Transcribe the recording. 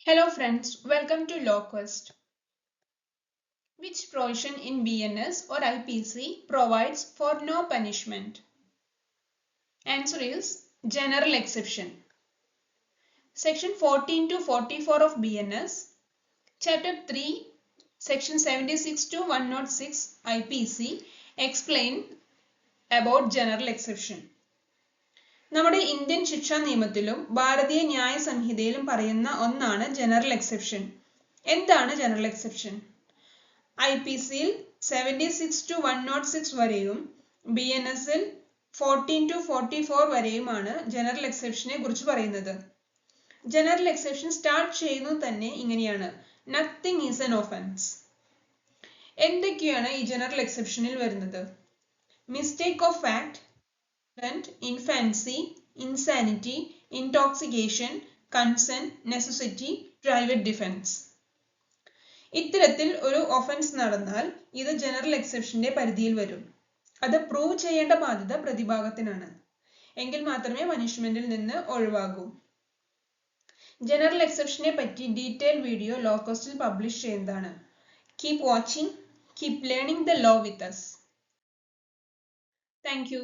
Hello friends, welcome to LawQuest. Which provision in BNS or IPC provides for no punishment? Answer is general exception. Section 14 to 44 of BNS, Chapter 3, Section 76 to 106 IPC explain about general exception. നമ്മുടെ Indian ശിക്ഷാ നിയമത്തിലും ഭാരതീയ ന്യായ സംഹിതയിലും പറയുന്ന ഒന്നാണ് general exception. എന്താണ് general exception? IPCയിൽ 76 to 106 വരെയും BNSൽ 14 to 44 വരെയുമാണ് general എക്സെപ്ഷനെ കുറിച്ച് പറയുന്നത്. ജനറൽ എക്സെപ്ഷൻ സ്റ്റാർട്ട് ചെയ്യുന്നത് തന്നെ ഇങ്ങനെയാണ്: നത്തിങ് ഈസ് ആൻ ഒഫൻസ്. എന്തൊക്കെയാണ് ഈ ജനറൽ എക്സെപ്ഷനിൽ വരുന്നത്? Mistake of fact, infancy, insanity, intoxication, consent, necessity, private defense. ഇത്തരത്തിൽ ഒരു ഒഫൻസ് നടന്നാൽ ഇത് ജനറൽ എക്സെപ്ഷന്റെ പരിധിയിൽ വരും. അത് പ്രൂവ് ചെയ്യേണ്ട ബാധ്യത പ്രതിഭാഗത്തിനാണ്. എങ്കിൽ മാത്രമേ പനിഷ്മെന്റിൽ നിന്ന് ഒഴിവാകൂ. ജനറൽ എക്സെപ്ഷനെ പറ്റി ഡീറ്റെയിൽ വീഡിയോ ലോക്വസ്റ്റിൽ പബ്ലിഷ് ചെയ്യുന്നതാണ്. Keep watching, keep learning the law with us. Thank you.